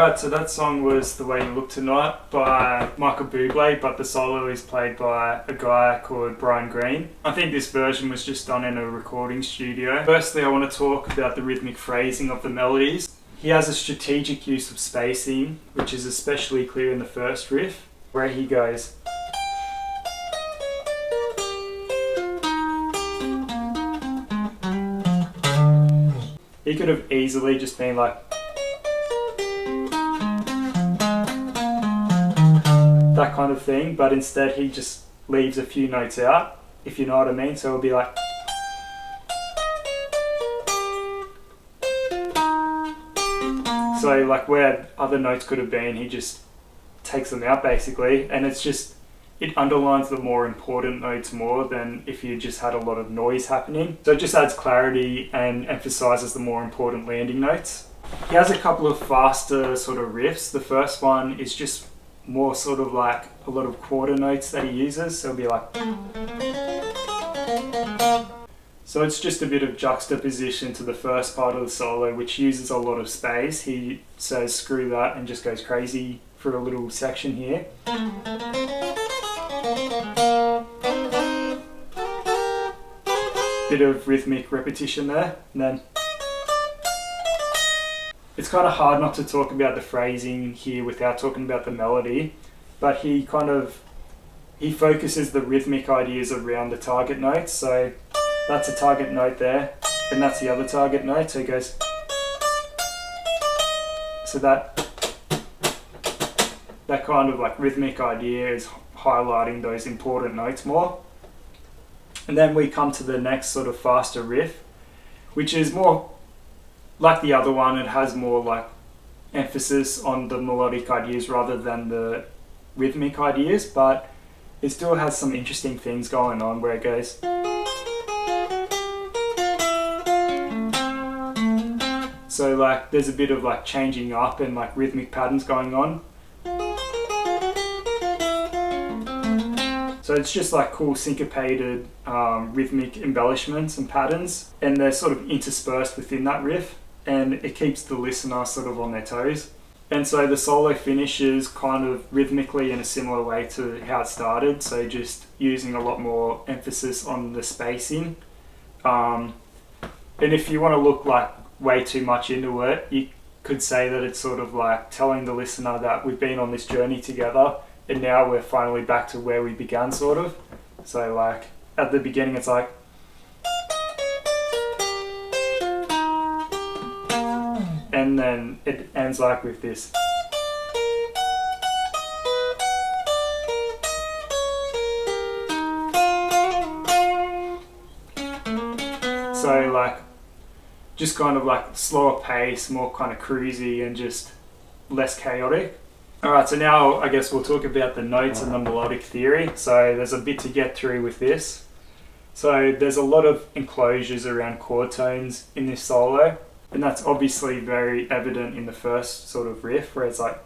Alright, so that song was The Way You Look Tonight by Michael Bublé, but the solo is played by a guy called Brian Green. I think this version was just done in a recording studio. Firstly, I want to talk about the rhythmic phrasing of the melodies. He has a strategic use of spacing, which is especially clear in the first riff, where he goes... He could have easily just been like... that kind of thing, but instead he just leaves a few notes out, if you know what I mean. So it'll be like... So like where other notes could have been, he just takes them out basically, and it's just, it underlines the more important notes more than if you just had a lot of noise happening. So it just adds clarity and emphasizes the more important landing notes. He has a couple of faster sort of riffs. The first one is just more sort of like a lot of quarter notes that he uses, so it'll be like... So it's just a bit of juxtaposition to the first part of the solo, which uses a lot of space. He says screw that and just goes crazy for a little section here. Bit of rhythmic repetition there, and then... It's kind of hard not to talk about the phrasing here without talking about the melody, but he focuses the rhythmic ideas around the target notes. So that's a target note there, and that's the other target note. So he goes... So that kind of like rhythmic idea is highlighting those important notes more. And then we come to the next sort of faster riff, which is more like the other one. It has more like emphasis on the melodic ideas rather than the rhythmic ideas, but it still has some interesting things going on where it goes... So like there's a bit of like changing up and like rhythmic patterns going on. So it's just like cool syncopated rhythmic embellishments and patterns, and they're sort of interspersed within that riff, and it keeps the listener sort of on their toes. And so the solo finishes kind of rhythmically in a similar way to how it started, so just using a lot more emphasis on the spacing. And if you want to look like way too much into it, you could say that it's sort of like telling the listener that we've been on this journey together, and now we're finally back to where we began, sort of. So like at the beginning it's like... And then it ends like with this. So like just kind of like slower pace, more kind of cruisy and just less chaotic. Alright, so now I guess we'll talk about the notes and the melodic theory. So there's a bit to get through with this. So there's a lot of enclosures around chord tones in this solo, and that's obviously very evident in the first sort of riff where it's like...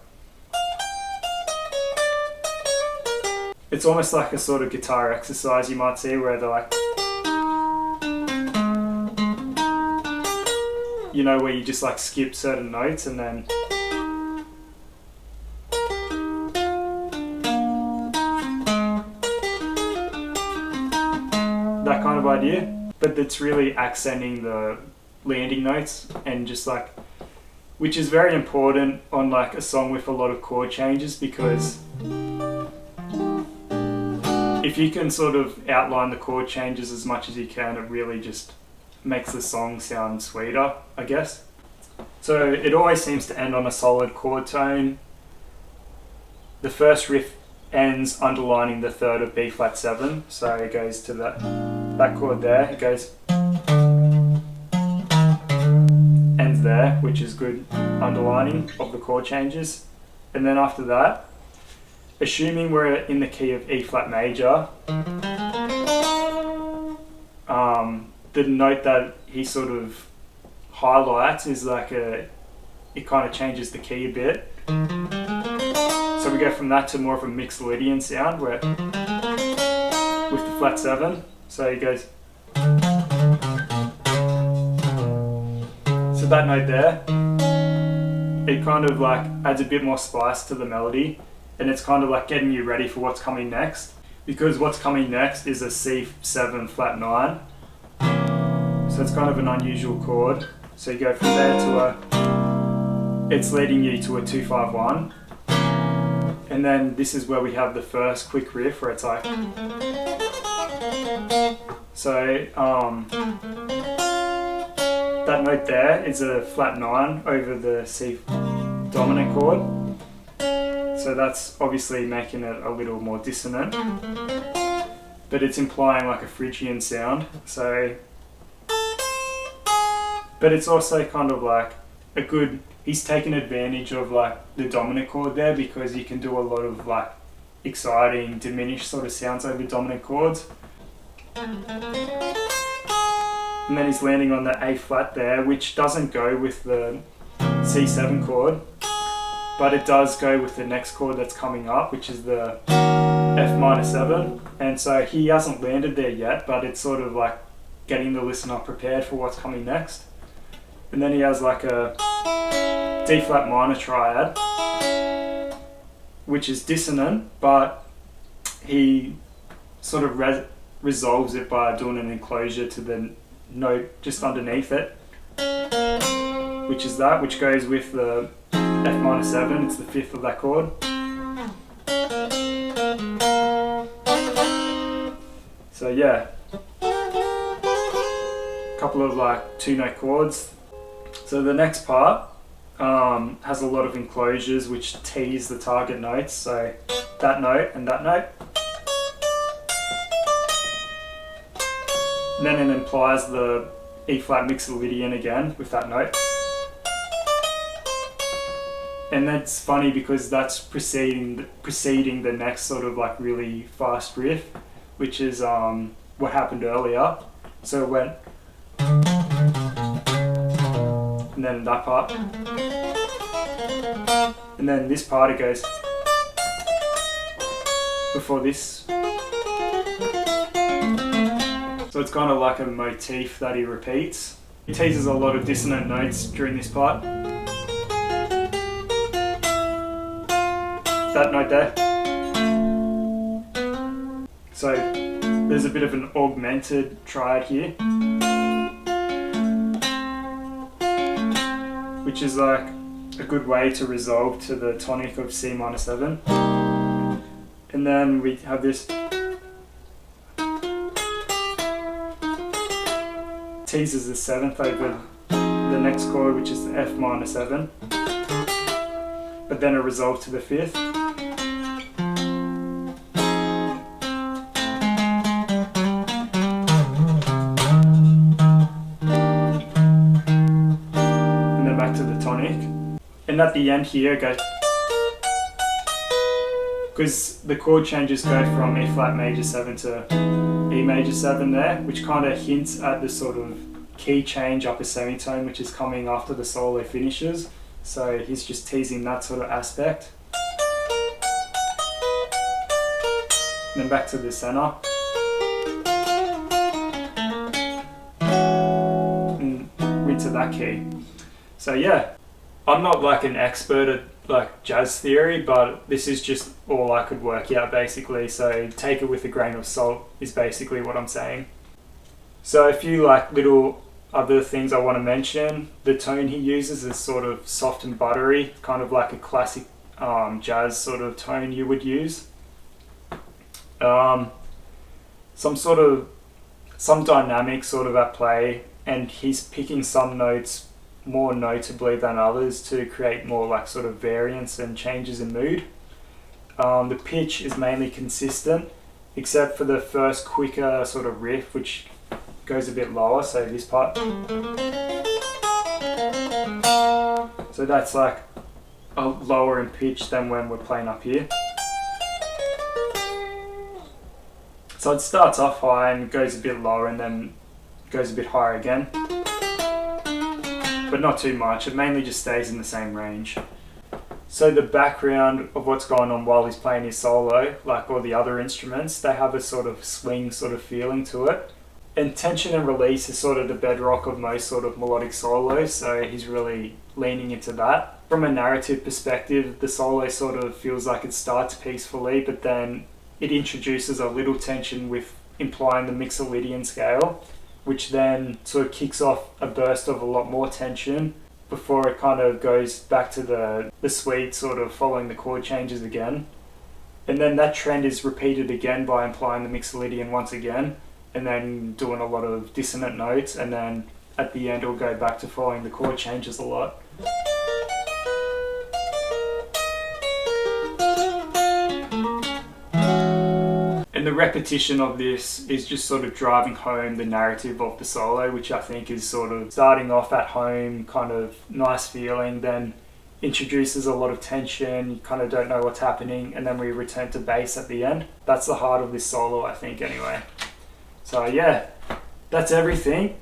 It's almost like a sort of guitar exercise you might see where they're like... You know, where you just like skip certain notes and then... That kind of idea, but it's really accenting the landing notes, and just like, which is very important on like a song with a lot of chord changes, because if you can sort of outline the chord changes as much as you can, it really just makes the song sound sweeter, I guess. So it always seems to end on a solid chord tone. The first riff ends underlining the third of B flat 7, so it goes to that chord there, it goes, ends there, which is good underlining of the chord changes. And then after that, assuming we're in the key of E flat major, the note that he sort of highlights is like it kind of changes the key a bit. So we go from that to more of a mixed Lydian sound where with the flat 7. So he goes... So that note there, it kind of like adds a bit more spice to the melody, and it's kind of like getting you ready for what's coming next, because what's coming next is a C7 flat 9. So it's kind of an unusual chord. So you go from there to it's leading you to a 2-5-1. And then this is where we have the first quick riff where it's like, so that note there is a flat 9 over the C dominant chord. So that's obviously making it a little more dissonant, but it's implying like a Phrygian sound. So, but it's also kind of like a good, he's taken advantage of like the dominant chord there, because you can do a lot of like exciting diminished sort of sounds over dominant chords. And then he's landing on the A flat there, which doesn't go with the C7 chord, but it does go with the next chord that's coming up, which is the F minor 7. And so he hasn't landed there yet, but it's sort of like getting the listener prepared for what's coming next. And then he has like a D flat minor triad, which is dissonant, but he sort of resolves it by doing an enclosure to the note just underneath it, which is that, which goes with the F minor 7. It's the 5th of that chord. So yeah, a couple of like 2-note chords. So the next part has a lot of enclosures which tease the target notes. So that note and that note. And then it implies the E flat mixolydian again with that note. And that's funny because that's preceding the next sort of like really fast riff, which is what happened earlier. So it went, and then that part, and then this part it goes before this. So it's kind of like a motif that he repeats. He teases a lot of dissonant notes during this part. That note there. So there's a bit of an augmented triad here, which is like a good way to resolve to the tonic of C minor 7. And then we have this teases the 7th over the next chord, which is the F minor 7, but then a resolve to the 5th. And then back to the tonic. And at the end here it goes, because the chord changes go from E flat major 7 to E major 7 there, which kind of hints at the sort of key change upper semitone which is coming after the solo finishes. So he's just teasing that sort of aspect. And then back to the center. And into that key. So yeah, I'm not like an expert at like jazz theory, but this is just all I could work out basically, so take it with a grain of salt is basically what I'm saying. So a few like little other things I want to mention. The tone he uses is sort of soft and buttery, kind of like a classic jazz sort of tone you would use. Some dynamic sort of at play, and he's picking some notes more notably than others to create more like sort of variance and changes in mood. The pitch is mainly consistent, except for the first quicker sort of riff, which goes a bit lower, so this part. So that's like a lower in pitch than when we're playing up here. So it starts off high and goes a bit lower and then goes a bit higher again. But not too much, it mainly just stays in the same range. So the background of what's going on while he's playing his solo, like all the other instruments, they have a sort of swing sort of feeling to it. And tension and release is sort of the bedrock of most sort of melodic solos, so he's really leaning into that. From a narrative perspective, the solo sort of feels like it starts peacefully, but then it introduces a little tension with implying the Mixolydian scale, which then sort of kicks off a burst of a lot more tension before it kind of goes back to the suite, sort of following the chord changes again. And then that trend is repeated again by implying the Mixolydian once again, and then doing a lot of dissonant notes, and then at the end it'll go back to following the chord changes a lot. And the repetition of this is just sort of driving home the narrative of the solo, which I think is sort of starting off at home, kind of nice feeling, then introduces a lot of tension, you kind of don't know what's happening, and then we return to bass at the end. That's the heart of this solo, I think, anyway. So yeah, that's everything.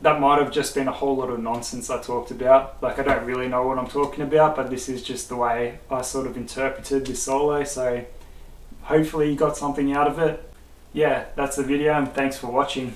That might have just been a whole lot of nonsense I talked about. Like, I don't really know what I'm talking about, but this is just the way I sort of interpreted this solo, so hopefully you got something out of it. Yeah, that's the video, and thanks for watching.